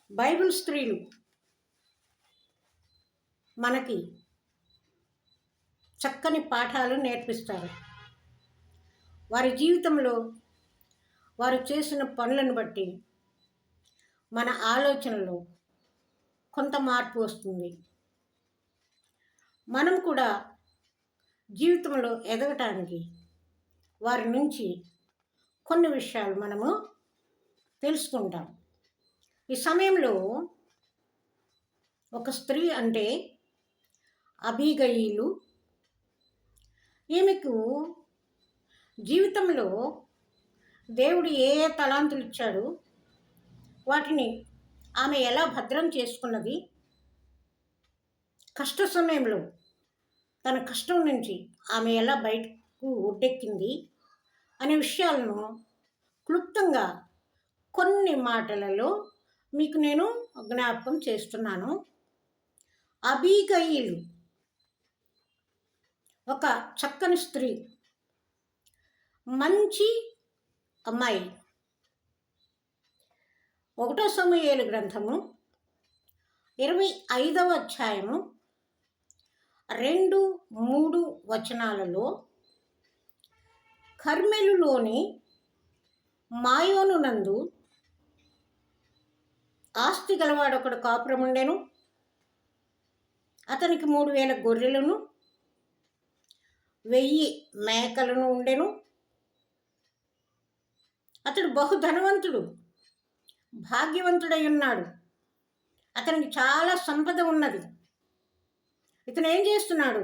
Bible స్త్రీలు మనకి చక్కని పాఠాలు నేర్పిస్తారు. వారి జీవితంలో వారు చేసిన పనులను బట్టి మన ఆలోచనలో కొంత మార్పు వస్తుంది. మనం కూడా జీవితంలో ఎదగటానికి వారి నుంచి కొన్ని విషయాలు మనము తెలుసుకుంటాం. ఈ సమయంలో ఒక స్త్రీ అంటే అబీగయీలు. ఈమెకు జీవితంలో దేవుడు ఏ ఏ తలాంతులు ఇచ్చాడు, వాటిని ఆమె ఎలా భద్రం చేసుకున్నది, కష్ట సమయంలో తన కష్టం నుంచి ఆమె ఎలా బయటకు ఒడ్డెక్కింది అనే విషయాలను క్లుప్తంగా కొన్ని మాటలలో మీకు నేను జ్ఞాపకం చేస్తున్నాను. అబీగయీలు ఒక చక్కని స్త్రీ, మంచి అమ్మాయి. 1 సమూయేలు గ్రంథము 25వ అధ్యాయము 2-3 వచనాలలో కర్మెలులోని మాయోను నందు ఆస్తి గలవాడొకడు కాపురం ఉండెను. అతనికి 3000 గొర్రెలను 1000 మేకలను ఉండెను. అతడు బహుధనవంతుడు, భాగ్యవంతుడై ఉన్నాడు. అతనికి చాలా సంపద ఉన్నది. ఇతను ఏం చేస్తున్నాడు?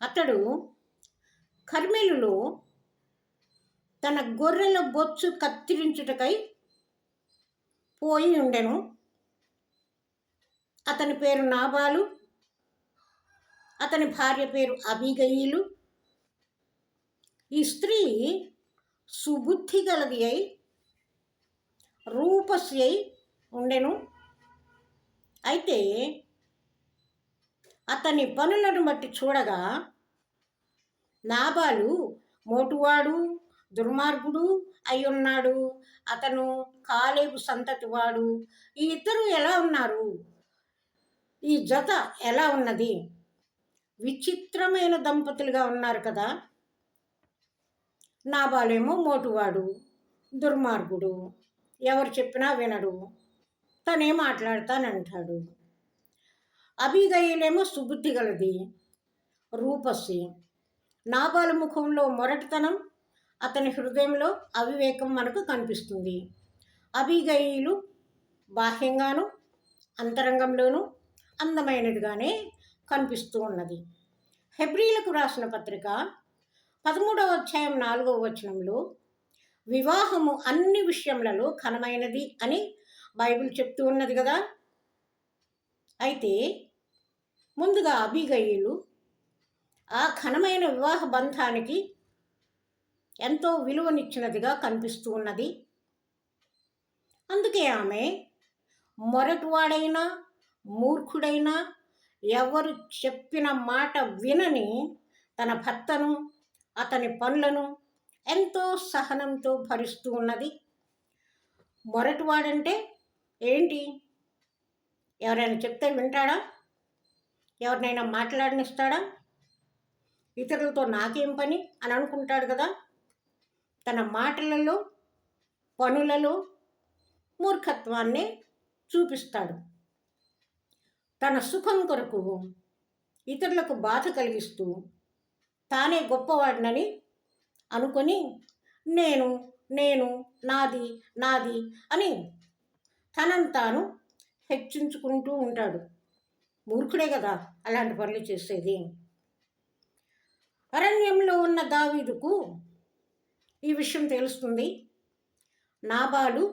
అతడు కర్మెలులో తన గొర్రెల బొచ్చు కత్తిరించుటకై పోయి ఉండెను. అతని పేరు నాబాలు, అతని భార్య పేరు అబీగయీలు. ఈ స్త్రీ సుబుద్ధి గలది అయి రూపసి అయి ఉండెను. అయితే అతని పనులను బట్టి చూడగా నాబాలు మోటువాడు, దుర్మార్గుడు అయి ఉన్నాడు. అతను కాలేబు సంతతి వాడు. ఈ ఇద్దరు ఎలా ఉన్నారు? ఈ జత ఎలా ఉన్నది? విచిత్రమైన దంపతులుగా ఉన్నారు కదా. నాబాలేమో మోటువాడు, దుర్మార్గుడు, ఎవరు చెప్పినా వినడు, తనే మాట్లాడతానంటాడు. అబీగయీలేమో సుబుద్ధి గలది, రూపసి. నాబాలు ముఖంలో మొరటితనం, అతని హృదయంలో అవివేకం మనకు కనిపిస్తుంది. అబీగయీలు బాహ్యంగాను అంతరంగంలోనూ అందమైనదిగానే కనిపిస్తూ ఉన్నది. హెబ్రీలకు రాసిన పత్రిక 13వ అధ్యాయం 4వ వచనంలో వివాహము అన్ని విషయములలో ఘనమైనది అని బైబిల్ చెప్తూ ఉన్నది కదా. అయితే ముందుగా అబీగయీలు ఆ ఘనమైన వివాహ బంధానికి ఎంతో విలువనిచ్చినదిగా కనిపిస్తూ ఉన్నది. అందుకే ఆమె మొరటివాడైనా మూర్ఖుడైనా ఎవరు చెప్పిన మాట వినని తన భర్తను, అతని పనులను ఎంతో సహనంతో భరిస్తూ ఉన్నది. మొరటివాడంటే ఏంటి? ఎవరైనా చెప్తే వింటాడా? ఎవరినైనా మాట్లాడనిస్తాడా? ఇతరులతో నాకేం పని అని అనుకుంటాడు కదా. తన మాటలలో, పనులలో మూర్ఖత్వాన్ని చూపిస్తాడు. తన సుఖం కొరకు ఇతరులకు బాధ కలిగిస్తూ తానే గొప్పవాడినని అనుకొని నేను నేను నాది నాది అని తనను తాను హెచ్చించుకుంటూ ఉంటాడు. మూర్ఖుడే కదా అలాంటి పనులు చేసేది. అరణ్యంలో ఉన్న దావీదుకు ఈ విషయం తెలుస్తుంది. నాబాలు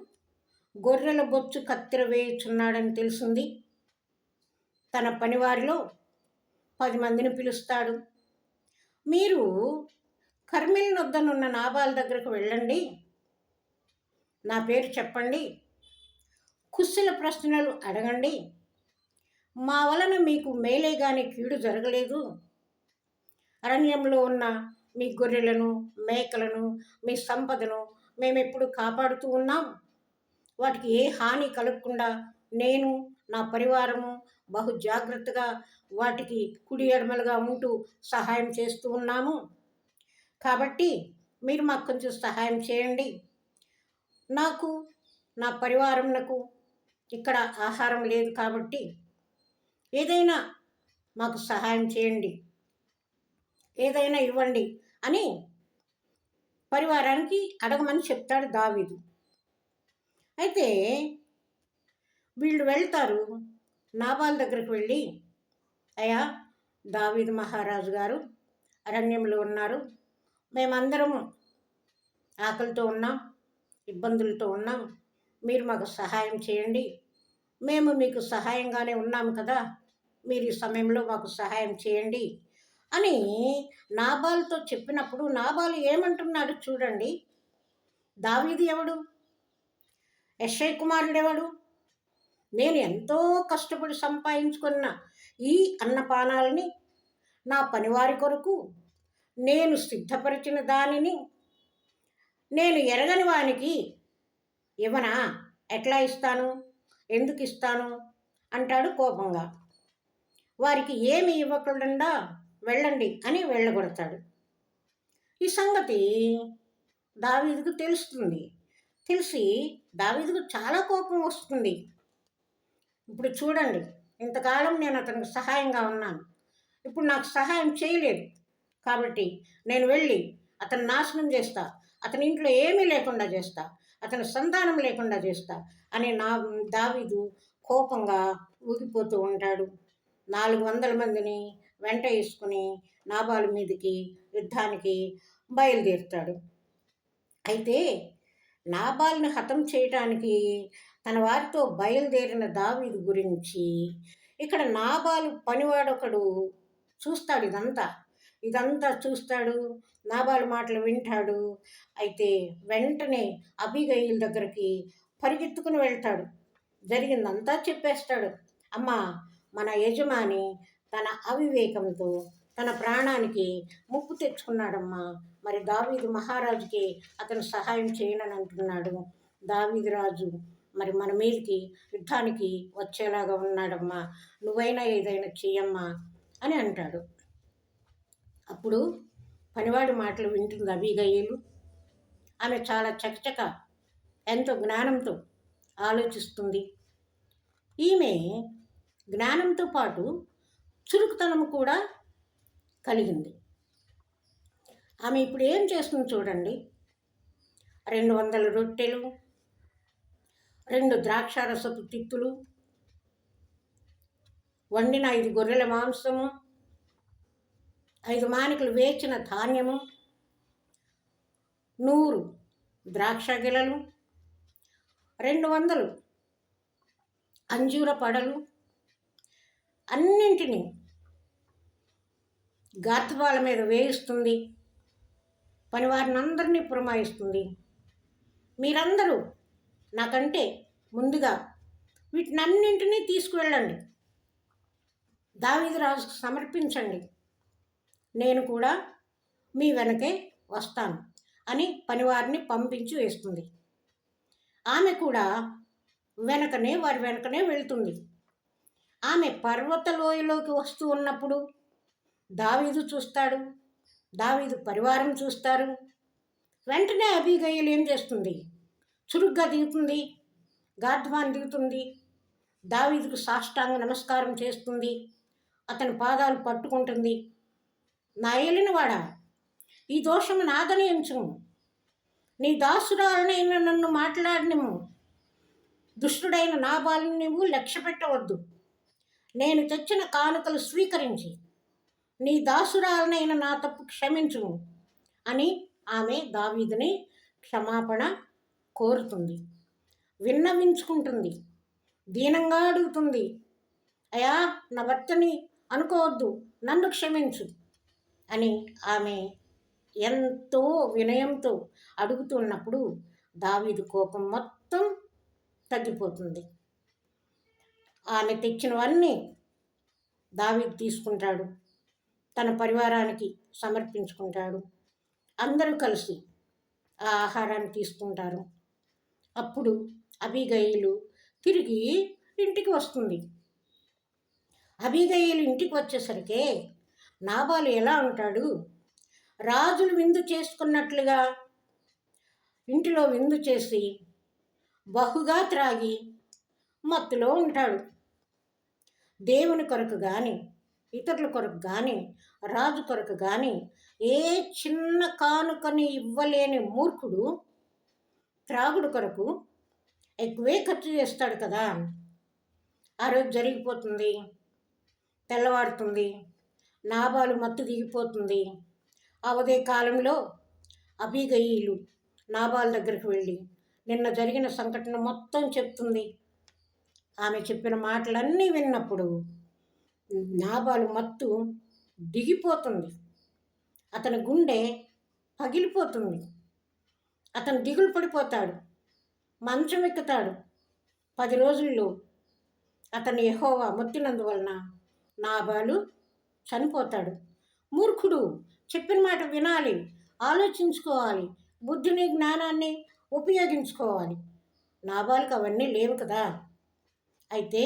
గొర్రెల బొచ్చు కత్తెర వేయుచున్నాడని తెలిసింది. తన పనివారిలో 10 మందిని పిలుస్తాడు. మీరు కర్మెలు వద్దనున్న నాబాల్ దగ్గరకు వెళ్ళండి, నా పేరు చెప్పండి, కుశల ప్రశ్నలు అడగండి. మా వలన మీకు మేలే గాని కీడు జరగలేదు. అరణ్యంలో ఉన్న మీ గొర్రెలను, మేకలను, మీ సంపదను మేమెప్పుడు కాపాడుతూ ఉన్నాం. వాటికి ఏ హాని కలగకుండా నేను నా పరివారము బహు జాగ్రత్తగా వాటికి కుడి ఎడమలుగా ఉంటూ సహాయం చేస్తూ ఉన్నాము. కాబట్టి మీరు మాకు కొంచెం సహాయం చేయండి. నాకు నా పరివారంకు ఇక్కడ ఆహారం లేదు కాబట్టి ఏదైనా మాకు సహాయం చేయండి, ఏదైనా ఇవ్వండి అని పరివారానికి అడగమని చెప్తాడు దావీదు. అయితే వీళ్ళు వెళ్తారు, నాబాల్ దగ్గరికి వెళ్ళి, అయ్యా దావీదు మహారాజు గారు అరణ్యంలో ఉన్నారు, మేమందరము ఆకలితో ఉన్నాం, ఇబ్బందులతో ఉన్నాం, మీరు మాకు సహాయం చేయండి, మేము మీకు సహాయంగానే ఉన్నాము కదా, మీరు ఈ సమయంలో మాకు సహాయం చేయండి అని నాబాల్తో చెప్పినప్పుడు నాబాలు ఏమంటున్నాడు చూడండి. దావీదు ఎవడు? యెష్షై కుమారుడు ఎవడు? నేను ఎంతో కష్టపడి సంపాదించుకున్న ఈ అన్నపానాలని నా పనివారి కొరకు నేను సిద్ధపరిచిన దానిని నేను ఎరగని వానికి ఇవ్వనా? ఎట్లా ఇస్తాను? ఎందుకు ఇస్తాను అంటాడు కోపంగా. వారికి ఏమి ఇవ్వకుండా వెళ్ళండి అని వెళ్ళగొడతాడు. ఈ సంగతి దావీదుకు తెలుస్తుంది. తెలిసి దావీదుకు చాలా కోపం వస్తుంది. ఇప్పుడు చూడండి, ఇంతకాలం నేను అతనికి సహాయంగా ఉన్నాను, ఇప్పుడు నాకు సహాయం చేయలేదు కాబట్టి నేను వెళ్ళి అతను నాశనం చేస్తా, అతని ఇంట్లో ఏమీ లేకుండా చేస్తా, అతని సంతానం లేకుండా చేస్తా అని దావీదు కోపంగా ఊగిపోతూ ఉంటాడు. 400 మందిని వెంట వేసుకుని నాబాలు మీదకి యుద్ధానికి బయలుదేరుతాడు. అయితే నాబాల్ని హతం చేయడానికి తన వారితో బయలుదేరిన దావీదు గురించి ఇక్కడ నాబాలు పనివాడొకడు చూస్తాడు. ఇదంతా చూస్తాడు, నాబాలు మాటలు వింటాడు. అయితే వెంటనే అబీగయీల్ దగ్గరికి పరిగెత్తుకుని వెళ్తాడు, జరిగిందంతా చెప్పేస్తాడు. అమ్మా, మన యజమాని తన అవివేకంతో తన ప్రాణానికి ముప్పు తెచ్చుకున్నాడమ్మా, మరి దావీదు మహారాజుకి అతను సహాయం చేయనని అంటున్నాడు. దావీదు రాజు మరి మన మీదకి యుద్ధానికి వచ్చేలాగా ఉన్నాడమ్మా, నువ్వైనా ఏదైనా చెయ్యమ్మా అని అంటాడు. అప్పుడు పనివాడి మాటలు వింటుంది అబీగయీలు. ఆమె చాలా చకచక ఎంతో జ్ఞానంతో ఆలోచిస్తుంది. ఈమె జ్ఞానంతో పాటు చురుకుతనం కూడా కలిగింది. ఆమె ఇప్పుడు ఏం చేస్తుంది చూడండి. 200 రొట్టెలు, 2 ద్రాక్షారసపు తిత్తులు, వండిన 5 గొర్రెల మాంసము, 5 మానికలు వేచిన ధాన్యము, 100 ద్రాక్ష గెలలు, 200 అంజూర పడలు, అన్నింటినీ గాత్వాల మీద వేయిస్తుంది. పనివారిని అందరినీ పురమాయిస్తుంది. మీరందరూ నాకంటే ముందుగా వీటినన్నింటినీ తీసుకువెళ్ళండి, దావీదు రాజుకు సమర్పించండి, నేను కూడా మీ వెనకే వస్తాను అని పనివారిని పంపించి వేస్తుంది. ఆమె కూడా వారి వెనకనే వెళ్తుంది. ఆమె పర్వత లోయలోకి వస్తూ ఉన్నప్పుడు దావీదు చూస్తాడు, దావీదు పరివారం చూస్తారు. వెంటనే అబీగయీలు ఏం చేస్తుంది? చురుగ్గా దిగుతుంది, గాద్వాన్ దిగుతుంది, దావీదుకు సాష్టాంగ నమస్కారం చేస్తుంది, అతని పాదాలు పట్టుకుంటుంది. నా ఏలినవాడా, ఈ దోషము నాదని ఎంచుము, నీ దాసురాలనైన నన్ను మాట్లాడినము, దుష్టుడైన నాబాలుని నువ్వు లక్ష్య పెట్టవద్దు, నేను తెచ్చిన కానుకలు స్వీకరించి నీ దాసురాలనైన నా తప్పు క్షమించుము అని ఆమె దావీదుని క్షమాపణ కోరుతుంది, విన్నవించుకుంటుంది, దీనంగా అడుగుతుంది. అయ్యా, నా భర్తని అనుకోవద్దు, నన్ను క్షమించు అని ఆమె ఎంతో వినయంతో అడుగుతున్నప్పుడు దావీదు కోపం మొత్తం తగ్గిపోతుంది. ఆమె తెచ్చినవన్నీ దావీదు తీసుకుంటాడు, తన పరివారానికి సమర్పించుకుంటాడు. అందరూ కలిసి ఆ ఆహారాన్ని తీసుకుంటారు. అప్పుడు అబీగయీలు తిరిగి ఇంటికి వస్తుంది. అబీగయీలు ఇంటికి వచ్చేసరికి నాబాలు ఎలా ఉంటాడు? రాజులు విందు చేసుకున్నట్లుగా ఇంటిలో విందు చేసి బహుగా త్రాగి మత్తులో ఉంటాడు. దేవుని కొరకు కానీ, ఇతరుల కొరకు కానీ, రాజు కొరకు కానీ ఏ చిన్న కానుకని ఇవ్వలేని మూర్ఖుడు త్రాగుడు కొరకు ఎక్కువే ఖర్చు చేస్తాడు కదా. ఆ రోజు జరిగిపోతుంది, తెల్లవారుతుంది, నాబాలు మత్తు దిగిపోతుంది. ఆ ఉదయ కాలంలో అబీగయీలు నాబాలు దగ్గరికి వెళ్ళి నిన్న జరిగిన సంఘటన మొత్తం చెప్తుంది. ఆమె చెప్పిన మాటలన్నీ విన్నప్పుడు నాబాలు మత్తు దిగిపోతుంది. అతని గుండె పగిలిపోతుంది. అతను దిగులు పడిపోతాడు, మంచం ఎక్కుతాడు. 10 రోజుల్లో అతను యెహోవా మొత్తినందువలన నాబాలు చనిపోతాడు. మూర్ఖుడు చెప్పిన మాట వినాలి, ఆలోచించుకోవాలి, బుద్ధిని జ్ఞానాన్ని ఉపయోగించుకోవాలి. నాబాలుకి అవన్నీ లేవు కదా. అయితే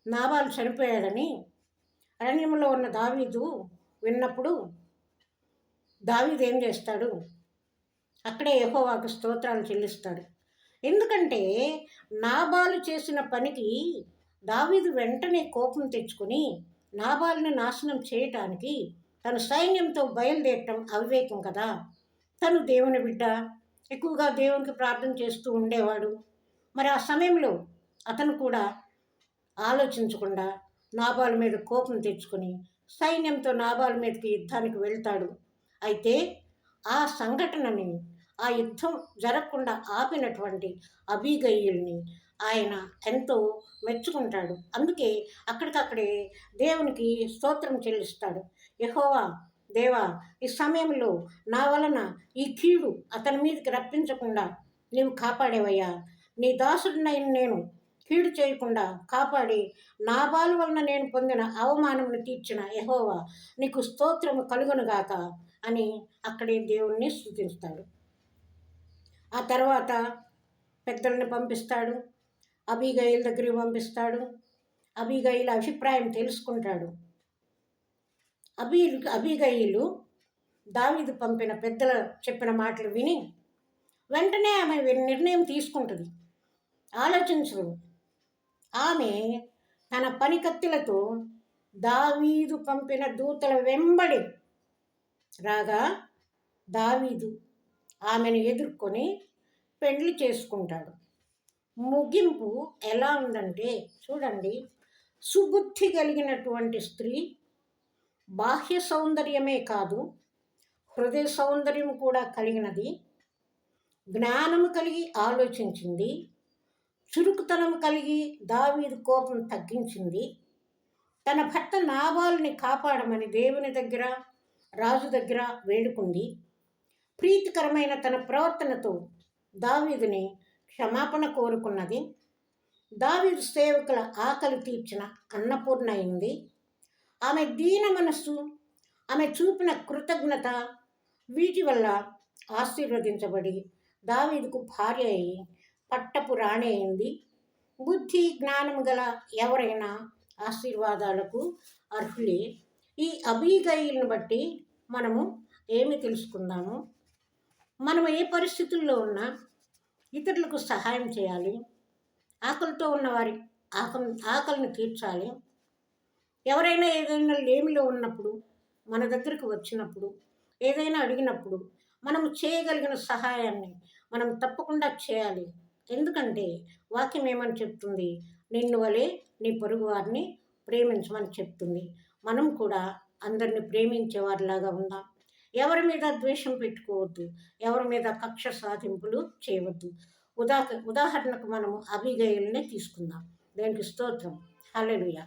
నాబాలు చనిపోయాడని అరణ్యంలో ఉన్న దావీదు విన్నప్పుడు దావీదు ఏం చేస్తాడు? అక్కడే యెహోవాకు స్తోత్రాలు చెల్లిస్తాడు. ఎందుకంటే నాబాలు చేసిన పనికి దావీదు వెంటనే కోపం తెచ్చుకొని నాబాలుని నాశనం చేయటానికి తన సైన్యంతో బయలుదేరటం అవివేకం కదా. తను దేవుని బిడ్డ, ఎక్కువగా దేవునికి ప్రార్థన చేస్తూ ఉండేవాడు. మరి ఆ సమయంలో అతను కూడా ఆలోచించకుండా నాబాలు మీద కోపం తెచ్చుకొని సైన్యంతో నాబాలు మీదకి యుద్ధానికి వెళ్తాడు. అయితే ఆ సంఘటనని, ఆ యుద్ధం జరగకుండా ఆపినటువంటి అబీగయీల్ని ఆయన ఎంతో మెచ్చుకుంటాడు. అందుకే అక్కడికక్కడే దేవునికి స్తోత్రం చెల్లిస్తాడు. యెహోవా దేవా, ఈ సమయంలో నా వలన ఈ కీడు అతని మీదకి రప్పించకుండా నీవు కాపాడేవయ్యా. నీ దాసుడినైన నేను కీడు చేయకుండా కాపాడి నాబాలు వలన నేను పొందిన అవమానమును తీర్చిన యెహోవా నీకు స్తోత్రము కలుగునుగాక అని అక్కడే దేవుణ్ణి స్తుతిస్తాడు. ఆ తర్వాత పెద్దల్ని పంపిస్తాడు, అబీగయీలు దగ్గరికి పంపిస్తాడు. అబీగయీలు అభిప్రాయం తెలుసుకుంటాడు. అబీగయీలు దావీదు పంపిన పెద్దల చెప్పిన మాటలు విని వెంటనే ఆమె నిర్ణయం తీసుకుంటుంది. ఆలోచించదు. ఆమె తన పనికత్తెలతో దావీదు పంపిన దూతల వెంబడి రాగా దావీదు ఆమెను ఎదుర్కొని పెండ్లి చేసుకుంటాడు. ముగింపు ఎలా ఉందంటే చూడండి, సుబుద్ధి కలిగినటువంటి స్త్రీ బాహ్య సౌందర్యమే కాదు, హృదయ సౌందర్యం కూడా కలిగినది. జ్ఞానము కలిగి ఆలోచించింది. చురుకుతనం కలిగి దావీదు కోపం తగ్గించింది. తన భర్త నాబాలుని కాపాడమని దేవుని దగ్గర, రాజు దగ్గర వేడుకుంది. ప్రీతికరమైన తన ప్రవర్తనతో దావీదుని క్షమాపణ కోరుకున్నది. దావీదు సేవకుల ఆకలి తీర్చిన అన్నపూర్ణ అయింది. ఆమె దీన మనస్సు, ఆమె చూపిన కృతజ్ఞత వీటి వల్ల ఆశీర్వదించబడి దావీదుకు భార్య అయి పట్టపు రాణి అయింది. బుద్ధి జ్ఞానము గల ఎవరైనా ఆశీర్వాదాలకు అర్హులే. ఈ అబీగయీలను బట్టి మనము ఏమి తెలుసుకుందాము? మనం ఏ పరిస్థితుల్లో ఉన్నా ఇతరులకు సహాయం చేయాలి. ఆకలితో ఉన్నవారి ఆకలిని తీర్చాలి. ఎవరైనా ఏదైనా లేమిలో ఉన్నప్పుడు, మన దగ్గరకు వచ్చినప్పుడు, ఏదైనా అడిగినప్పుడు మనము చేయగలిగిన సహాయాన్ని మనం తప్పకుండా చేయాలి. ఎందుకంటే వాక్యం ఏమని చెప్తుంది? నిన్ను వలె నీ పొరుగు వారిని ప్రేమించమని చెప్తుంది. మనం కూడా అందరిని ప్రేమించేవారిలాగా ఉందాం. ఎవరి మీద ద్వేషం పెట్టుకోవద్దు, ఎవరి మీద కక్ష సాధింపులు చేయవద్దు. ఉదాహరణకు మనము అబీగయీలునే తీసుకుందాం. దేనికి స్తోత్రం. హల్లెలూయా.